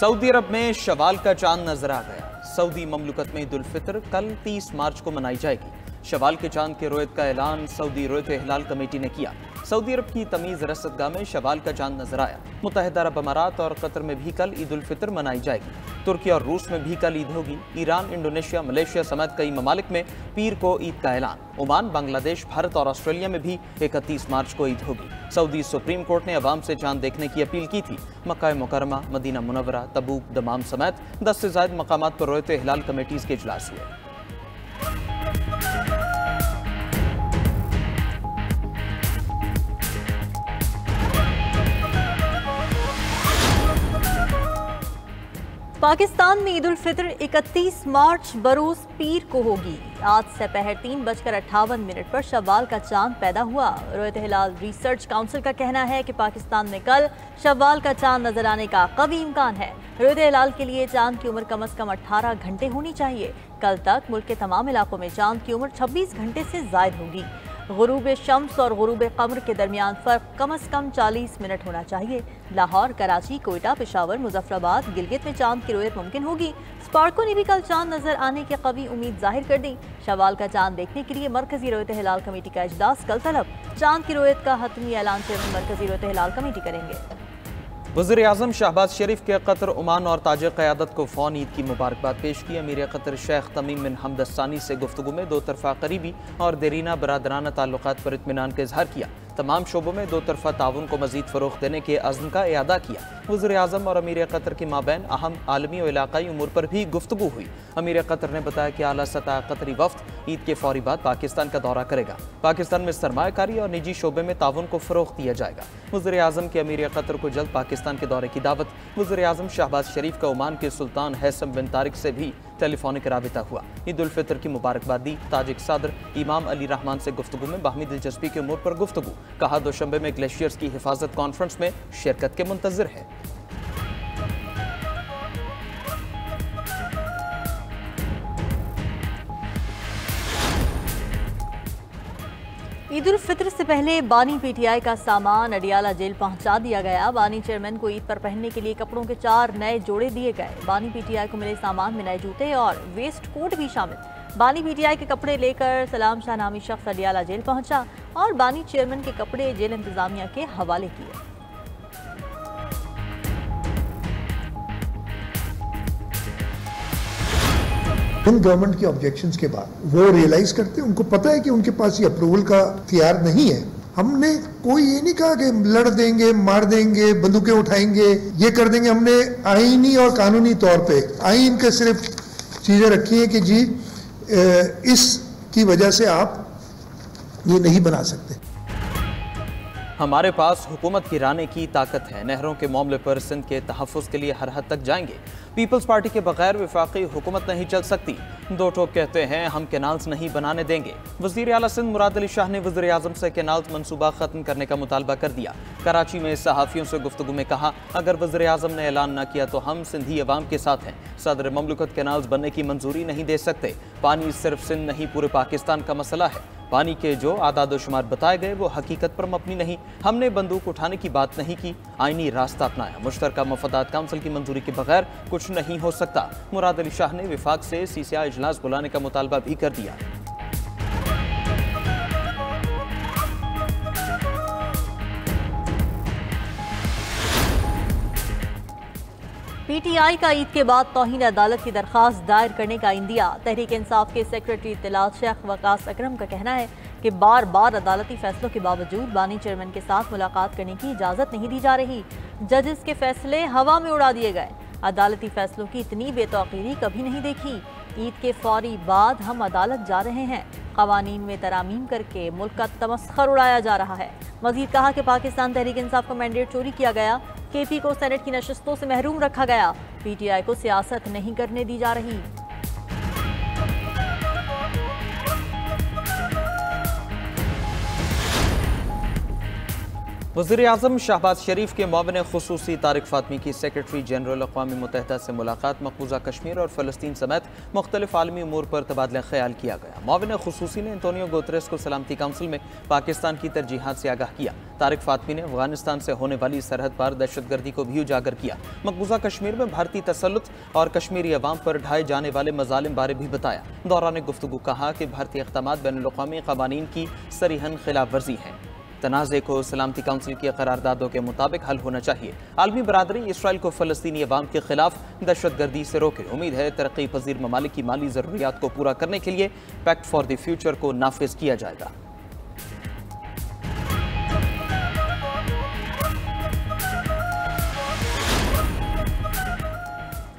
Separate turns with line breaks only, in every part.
Saudi अरब में शवाल का चांद नजर आ गया। सऊदी ममलुकत में ईद उल फितर कल 30 मार्च को मनाई जाएगी। शवाल के चांद के रोयत का ऐलान सऊदी रोयत हिलाल कमेटी ने किया। सऊदी अरब की तमीज़ रसदगाह में शवाल का चांद नजर आया। मुत्तहिदा अरब अमारात और कतर में भी कल ईद उल फितर मनाई जाएगी। तुर्की और रूस में भी कल ईद होगी। ईरान, इंडोनेशिया, मलेशिया समेत कई ममालिक में पीर को ईद का ऐलान। ओमान, बांग्लादेश, भारत और ऑस्ट्रेलिया में भी 31 मार्च को ईद होगी। सऊदी सुप्रीम कोर्ट ने अवाम से चांद देखने की अपील की थी। मक्का मुकरमा, मदीना मुनव्वरा, तबूक, दमाम समेत 10 से ज़ायद मकामात पर रोयत हिलाल कमेटीज़ के इजलास हुए।
पाकिस्तान में ईद उल फितर 31 मार्च बरोज पीर को होगी। आज दोपहर 3:58 पर शव्वाल का चांद पैदा हुआ। रोयत हिलाल रिसर्च काउंसिल का कहना है कि पाकिस्तान में कल शव्वाल का चांद नजर आने का कवी इम्कान है। रोयत हिलाल के लिए चांद की उम्र कम से कम 18 घंटे होनी चाहिए। कल तक मुल्क के तमाम इलाकों में चांद की उम्र 26 घंटे से ज्यादा होगी। गुरूब शम्स और गुरूब कमर के दरमियान फ़र्क कम से कम 40 मिनट होना चाहिए। लाहौर, कराची, कोयटा, पेशावर, मुजफ्फराबाद, गिलगित में चांद की रोयत मुमकिन होगी। स्पार्को ने भी कल चांद नजर आने की कवी उम्मीद जाहिर कर दी। शवाल का चांद देखने के लिए मरकजी रोयत हिलाल कमेटी का इजलास कल तलब। चांद की रोयत का हतमी ऐलान चेयरमैन मरकजी रोयत हिलाल कमेटी करेंगे।
वज़ीर-ए-आज़म शहबाज शरीफ के कतर, ओमान और ताजिक क़यादत को फ़ौन ईद की मुबारकबाद पेश की। अमीर कतर शेख तमीम बिन हमद अल-सानी से गुफ्तगू में दो तरफ़ा करीबी और देरीना बरादराना ताल्लुकात पर इत्मीनान का इजहार किया। तमाम शोबों में दो तरफ़ा ताउन को मज़ीद फ़रोग़ देने के अज़्म का इयादा किया। वज़ीर-ए-आज़म और अमीर कतर के माबैन अहम आलमी और इलाक़ाई उमूर पर भी गुफ्तगू हुई। अमीर कतर ने बताया कि आला सतह कतरी वफ़द ईद के फ़ौरी बाद पाकिस्तान का दौरा करेगा। पाकिस्तान में सरमायाकारी और निजी शोबे में ताउन को फ़रोग़ दिया जाएगा। वज़ीर-ए-आज़म के अमीर कतर को जल्द पाकिस्तान के दौरे की दावत। वज़ीर-ए-आज़म शहबाज शरीफ का ओमान के सुल्तान हैसम बिन तारिक से भी टेलीफोनिक राबिता हुआ। ईद उल फितर की मुबारकबाद दी। ताजिक सदर इमाम अली रहमान से गुफ्तगू में बाहमी दिलचस्पी के उमूर पर गुफ्तगू। कहा दोशंबे में ग्लेशियर्स की हिफाजत कॉन्फ्रेंस में शिरकत के मुंतज़िर है।
ईद उल फितर से पहले बानी पीटीआई का सामान अडियाला जेल पहुंचा दिया गया। बानी चेयरमैन को ईद पर पहनने के लिए कपड़ों के 4 नए जोड़े दिए गए। बानी पीटीआई को मिले सामान में नए जूते और वेस्ट कोट भी शामिल। बानी पीटीआई के कपड़े लेकर सलाम शाह नामी शख्स अडियाला जेल पहुंचा और बानी चेयरमैन के कपड़े जेल इंतजामिया के हवाले किए।
उन गवर्नमेंट के ऑब्जेक्शंस के बाद वो रियलाइज करते हैं, उनको पता है कि उनके पास ये अप्रूवल का इख्तियार नहीं है। हमने कोई ये नहीं कहा कि लड़ देंगे, मार देंगे, बंदूकें उठाएंगे, ये कर देंगे। हमने आईनी और कानूनी तौर पे आईन के सिर्फ चीजें रखी हैं कि जी इसकी वजह से आप ये नहीं बना सकते।
हमारे पास हुकूमत गिराने की ताकत है। नहरों के मामले पर सिंध के तहफ़्फ़ुज़ के लिए हर हद तक जाएंगे। पीपल्स पार्टी के बगैर वफाकी हुकूमत नहीं चल सकती। दो टोक कहते हैं हम कैनाल्स नहीं बनाने देंगे। वज़ीर आला सिंध मुराद अली शाह ने वज़ीर आज़म से कैनाल्स मनसूबा ख़त्म करने का मुतालबा कर दिया। कराची में सहाफ़ियों से गुफ्तगू में कहा, अगर वज़ीर आज़म ने ऐलान न किया तो हम सिंधी अवाम के साथ हैं। सदर ममलकत कैनाल्स बनने की मंजूरी नहीं दे सकते। पानी सिर्फ सिंध नहीं पूरे पाकिस्तान का मसला है। पानी के जो आदाद शुमार बताए गए वो हकीकत पर मबनी नहीं। हमने बंदूक उठाने की बात नहीं की, आईनी रास्ता अपनाया। मुश्तरका मफादात काउंसिल की मंजूरी के बगैर कुछ नहीं हो सकता। मुराद अली शाह ने विफाक से सीसीआई इजलास बुलाने का मुतालबा भी कर दिया।
पीटीआई का ईद के बाद तौहीन अदालत की दरख्वास्त दायर करने का इंदिया। तहरीक इंसाफ के सेक्रेटरी इत्तलात शेख वकास अकरम का कहना है कि बार बार अदालती फैसलों के बावजूद बानी चेयरमैन के साथ मुलाकात करने की इजाज़त नहीं दी जा रही। जजेस के फैसले हवा में उड़ा दिए गए। अदालती फैसलों की इतनी बेतौकीरी कभी नहीं देखी। ईद के फौरी बाद हम अदालत जा रहे हैं। क़वानीन में तरामीम करके मुल्क का तमस्खर उड़ाया जा रहा है। मजीद कहा कि पाकिस्तान तहरीक इंसाफ का मैंडेट चोरी किया गया। केपी को सेनेट की नशस्तों से महरूम रखा गया। पीटीआई को सियासत नहीं करने दी जा रही।
वज़ीर-ए-आज़म शहबाज शरीफ के मुआविन खुसूसी तारिक फातमी की सेक्रेटरी जनरल अक़वाम मुत्तहिदा से मुलाकात मकबूजा कश्मीर और फ़लस्तीन समेत मुख्तलिफ आलमी उमूर पर तबादला ख्याल किया गया। मुआविन खुसूसी ने एंटोनियो गुतरेस को सलामती काउंसिल में पाकिस्तान की तरजीहात से आगाह किया। तारिक फातमी ने अफगानिस्तान से होने वाली सरहद पार दहशतगर्दी को भी उजागर किया। मकबूजा कश्मीर में भारतीय तसल्लुत और कश्मीरी अवाम पर ढाए जाने वाले मजालिम बारे भी बताया। दौरान गुफ्तगू कहा कि भारतीय इक़दामात बैनुल-अक़वामी क़वानीन की सरीहन खिलाफ वर्जी हैं। तनाज़े को सलामती काउंसिल की करारदादों के मुताबिक हल होना चाहिए। आलमी बरादरी इसराइल को फ़लस्तीनी अवाम के खिलाफ दहशतगर्दी से रोके। उम्मीद है तरक्की पजीर ममालिक की माली ज़रूरियात को पूरा करने के लिए पैक्ट फॉर द फ्यूचर को नाफिज किया जाएगा।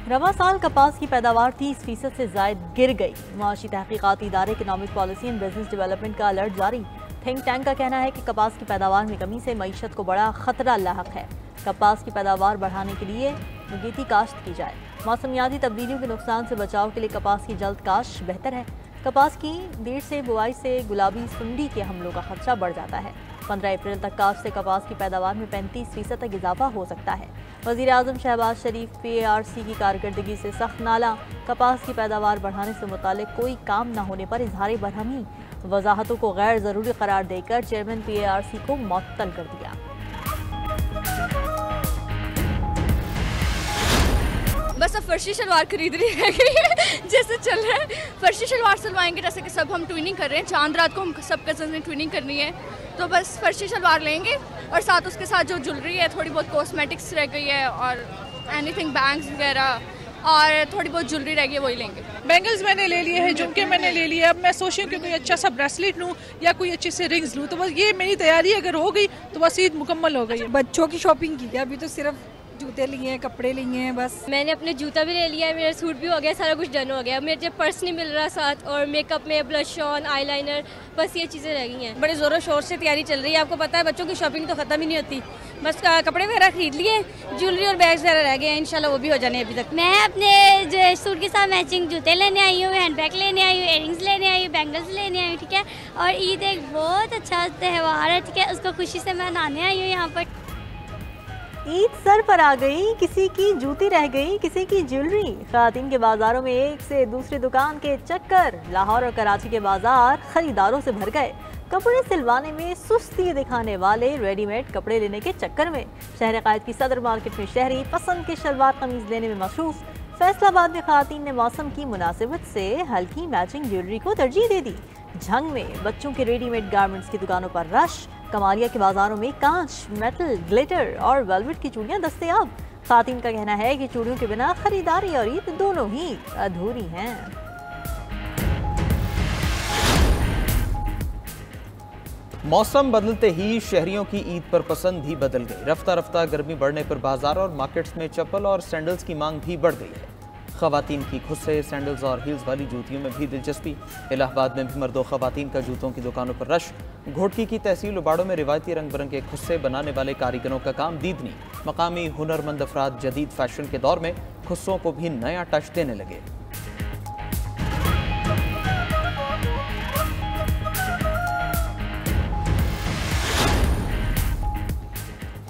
रवा साल कपास की पैदावार 30% से ज़ायद गिर गई। मुआशी तहकीकाती इदारे economic policy and business development का अलर्ट जारी। थिंक टैंक का कहना है कि कपास की पैदावार में कमी से मईशत को बड़ा खतरा लाहक है। कपास की पैदावार बढ़ाने के लिए मुगीती काश्त की जाए। मौसमियाती तब्दीलियों के नुकसान से बचाव के लिए कपास की जल्द काश्त बेहतर है। कपास की देर से बुआई से गुलाबी सुंडी के हमलों का खदशा बढ़ जाता है। 15 अप्रैल तक काश्त से कपास की पैदावार में 35% तक इजाफा हो सकता है। वज़ीर-ए-आज़म शहबाज शरीफ PARC की कारकर्दगी से सख्त नाला। कपास की पैदावार बढ़ाने से मुतालिक कोई काम न होने पर इजहार बरहमी। वजाहतों को गैर ज़रूरी करार देकर चेयरमैन PARC को मुअत्तल कर दिया।
बस अब फर्शी शलवार खरीद रही है जैसे चल रहा है। फर्शी शलवार सिलवाएंगे जैसे कि सब हम ट्विनिंग कर रहे हैं। चांद रात को हम सब कज़न ने ट्विनिंग करनी है, तो बस फर्शी शलवार लेंगे और साथ उसके साथ जो ज्वेलरी है, थोड़ी बहुत कॉस्मेटिक्स रह गई है और एनीथिंग बैंग्स वगैरह और थोड़ी बहुत ज्वेलरी रह गई है, वही लेंगे।
बैंगल्स मैंने ले लिए हैं, झुमके मैंने ले लिए। अब मैं सोच रही हूँ कि कोई अच्छा सा ब्रेसलेट लूँ या कोई अच्छे से रिंग्स लूँ। तो बस ये मेरी तैयारी अगर हो गई तो बस ईद मुकम्मल हो गई है।
बच्चों की शॉपिंग की है, अभी तो सिर्फ जूते लिए हैं, कपड़े लिए हैं बस।
मैंने अपने जूता भी ले लिया है, मेरा सूट भी हो गया, सारा कुछ डन हो गया। मेरे पर्स नहीं मिल रहा साथ, और मेकअप में ब्लश ऑन, आईलाइनर, बस ये चीज़ें रह गई हैं। बड़े ज़ोरों शोर से तैयारी चल रही है। आपको पता है बच्चों की शॉपिंग तो ख़त्म ही नहीं होती। बस कपड़े वगैरह खरीद लिए, ज्वेलरी और बैग्स वगैरह रह गए हैं, इंशाल्लाह वो भी हो जाने अभी तक।
मैं अपने जो सूट के साथ मैचिंग जूते लेने आई हूँ, हैंड बैग लेने आई हूँ, इयरिंग्स लेने आई हूँ, बैंगल्स लेने आई हूँ, ठीक है। और ईद एक बहुत अच्छा त्यौहार है, ठीक है, उसको खुशी से मनाने आई हूँ यहाँ पर।
ईद सर पर आ गई, किसी की जूती रह गई, किसी की ज्वेलरी। ख़वातीन के बाजारों में एक से दूसरी दुकान के चक्कर। लाहौर और कराची के बाजार खरीदारों से भर गए। कपड़े सिलवाने में सुस्ती दिखाने वाले रेडीमेड कपड़े लेने के चक्कर में। शहर कायद की सदर मार्केट में शहरी पसंद के शलवार कमीज लेने में मसरूफ। फैसलाबाद में ख़वातीन ने मौसम की मुनासिबत से हल्की मैचिंग ज्वेलरी को तरजीह दे दी। झंग में बच्चों के रेडीमेड गारमेंट्स की दुकानों पर रश। कमालिया के बाजारों में कांच, मेटल, ग्लिटर और वेलवेट की चूड़ियां दस्तयाब। ख़वातीन का कहना है कि चूड़ियों के बिना खरीदारी और ईद दोनों ही अधूरी हैं।
मौसम बदलते ही शहरियों की ईद पर पसंद भी बदल गई। रफ्ता रफ्ता गर्मी बढ़ने पर बाजार और मार्केट्स में चप्पल और सैंडल्स की मांग भी बढ़ गई है। ख़वातीन की खुद से सैंडल्स और हील्स वाली जूतियों में भी दिलचस्पी। इलाहाबाद में भी मर्दों ख़वातीन का जूतों की दुकानों पर रश। घोटकी की तहसील उबाड़ों में रिवायती रंग बिरंगे खुस्से बनाने वाले कारीगरों का काम दीदनी। मकामी हुनरमंद अफराद जदीद फैशन के दौर में खुस्सों को भी नया टच देने लगे।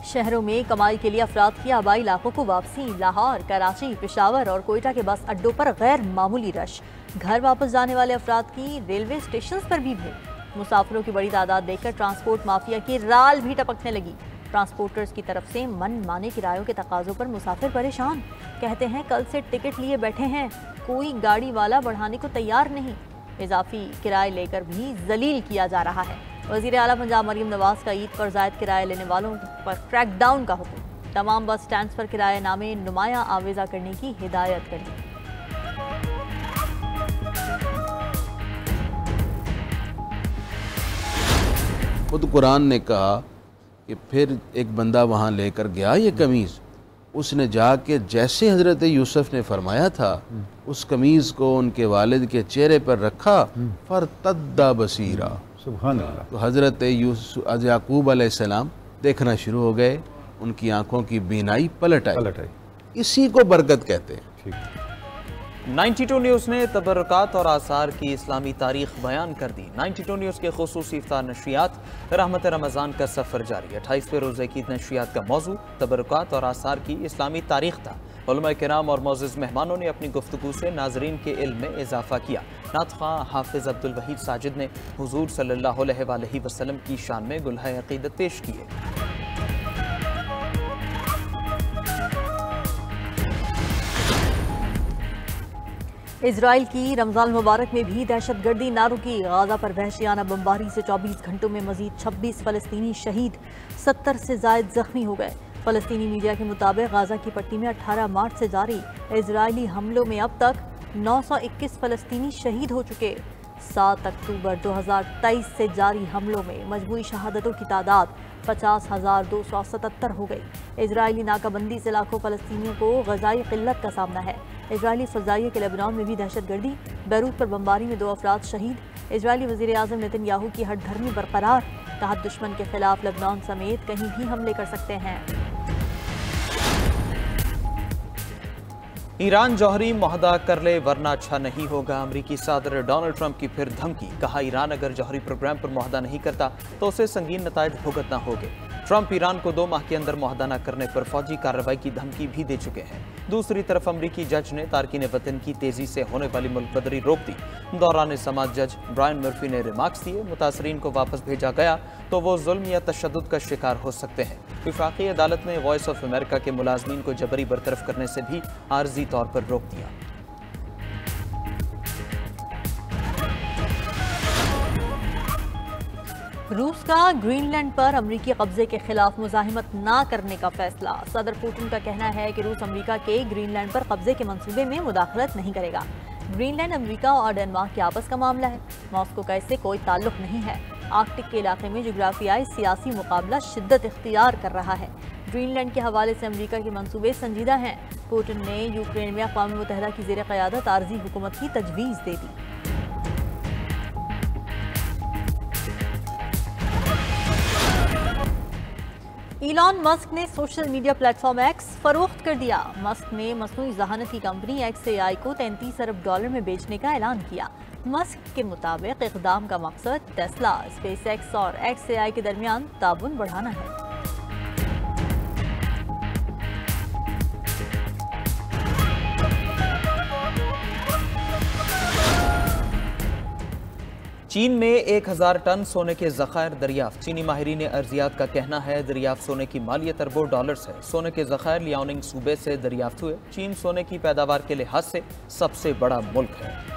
शहरों में कमाई के लिए अफराद की आबाई इलाकों को वापसी। लाहौर, कराची, पेशावर और कोयटा के बस अड्डों पर गैर मामूली रश। घर वापस जाने वाले अफराद की रेलवे स्टेशन पर भी भीड़। मुसाफिरों की बड़ी तादाद देखकर ट्रांसपोर्ट माफिया की राल भी टपकने लगी। ट्रांसपोर्टर्स की तरफ से मन माने किरायों के तकाजों पर मुसाफिर परेशान। कहते हैं कल से टिकट लिए बैठे हैं, कोई गाड़ी वाला बढ़ाने को तैयार नहीं। इजाफी किराए लेकर भी जलील किया जा रहा है। वज़ीर आला पंजाब मरीम नवाज का ईद पर जायद किराए लेने वालों पर क्रैकडाउन का हुक्म। तमाम बस स्टैंड्स पर किराए नामे नुमाया आवेजा करने की हिदायत कर दी।
खुद कुरान ने कहा कि फिर एक बंदा वहाँ लेकर गया ये कमीज़, उसने जाके जैसे हज़रत यूसुफ ने फरमाया था उस कमीज़ को उनके वालिद के चेहरे पर रखा। फरतद्दा बसीरा, सुभान अल्लाह। तो हज़रत याकूब अलैहिस्सलाम देखना शुरू हो गए, उनकी आंखों की बीनाई पलट आई। इसी को बरकत कहते हैं।
92 न्यूज़ ने तबरुकात और आसार की इस्लामी तारीख बयान कर दी। 92 न्यूज़ के खुसूसी इफ्तार नशरियात रहमत रमज़ान का सफ़र जारी। 28वें रोज़े की नशरियात का मौजू तबरुकात और आसार की इस्लामी तारीख था। उलमा किराम और मोअज़्ज़िज़ मेहमानों ने अपनी गुफ्तगू से नाजरीन के इल्म में इजाफा किया। नातख़्वां हाफिज़ अब्दुल वहीद साजिद ने हुज़ूर सल्लल्लाहु अलैहि वसल्लम की शान में गुलहाए अक़ीदत पेश किए।
इजराइल की रमज़ान मुबारक में भी दहशतगर्दी नारों की। गाजा पर वहशियाना बमबारी से 24 घंटों में मजीद 26 फ़लस्तीनी शहीद, 70 से ज़ायद जख्मी हो गए। फ़लस्तीनी मीडिया के मुताबिक गाजा की पट्टी में 18 मार्च से जारी इजरायली हमलों में अब तक 921 फ़लस्तीनी शहीद हो चुके। 7 अक्टूबर 2023 से जारी हमलों में मजमूई शहादतों की तादाद 50,277 हो गई। इजरायली नाकाबंदी से लाखों फ़लस्तीनियों को ग़ज़ाई क़िल्लत का सामना है। इजरायली फ़ज़ाइया के लेबनान में भी दहशतगर्दी, बैरूत पर बमबारी में 2 अफराद शहीद। इजरायली वज़ीर आज़म नेतन्याहू की हठधर्मी बरकरार, कहा दुश्मन के खिलाफ लेबनान समेत कहीं भी हमले कर सकते हैं।
ईरान जौहरी मुआहदा कर ले वरना अच्छा नहीं होगा। अमरीकी सदर डोनाल्ड ट्रंप की फिर धमकी। कहा ईरान अगर जौहरी प्रोग्राम पर मुआहदा नहीं करता तो उसे संगीन नताइज भुगतना होंगे। ट्रंप ईरान को 2 माह के अंदर मुआहदा न करने पर फौजी कार्रवाई की धमकी भी दे चुके हैं। दूसरी तरफ अमरीकी जज ने तारकीन वतन की तेजी से होने वाली मुल्क बदरी रोक दी। दौरान समात जज ब्रायन मर्फी ने रिमार्क्स दिए, मुतासरीन को वापस भेजा गया तो वो जुल्म या तशद्दुद का शिकार हो सकते हैं। वफाकी अदालत ने वॉइस ऑफ अमेरिका के मुलाजमीन को जबरी बरतरफ करने से भी आर्जी तौर पर रोक दिया।
रूस का ग्रीनलैंड पर अमरीकी कब्जे के खिलाफ मुजाहिमत ना करने का फैसला। सदर पुतिन का कहना है कि रूस अमरीका के ग्रीनलैंड पर कब्जे के मंसूबे में मुदाखलत नहीं करेगा। ग्रीनलैंड अमरीका और डेनमार्क के आपस का मामला है, मॉस्को का इससे कोई ताल्लुक नहीं है। आर्कटिक के इलाके में जोग्राफियाई सियासी मुकाबला शिद्दत इख्तियार कर रहा है। ग्रीनलैंड के हवाले से अमरीका के मंसूबे संजीदा हैं। पुतिन ने यूक्रेन में अक़वाम मुत्तहिदा की ज़ेर क़यादत आर्जी हुकूमत की तजवीज़ दे दी। इलॉन मस्क ने सोशल मीडिया प्लेटफॉर्म एक्स फरोख्त कर दिया। मस्क ने मसनूई ज़हानत की कंपनी XAI को $33 अरब में बेचने का ऐलान किया। मस्क के मुताबिक इक़दाम का मकसद टेस्ला, स्पेसएक्स और XAI के दरमियान ताबुन बढ़ाना है।
चीन में 1000 टन सोने के ज़खायर दरियाफ्त। चीनी माहिरीन अर्जियात का कहना है दरियाफ्त सोने की मालियत अरबों डॉलर्स है। सोने के ज़खायर लियाओनिंग सूबे से दरियाफ्त हुए। चीन सोने की पैदावार के लिहाज से सबसे बड़ा मुल्क है।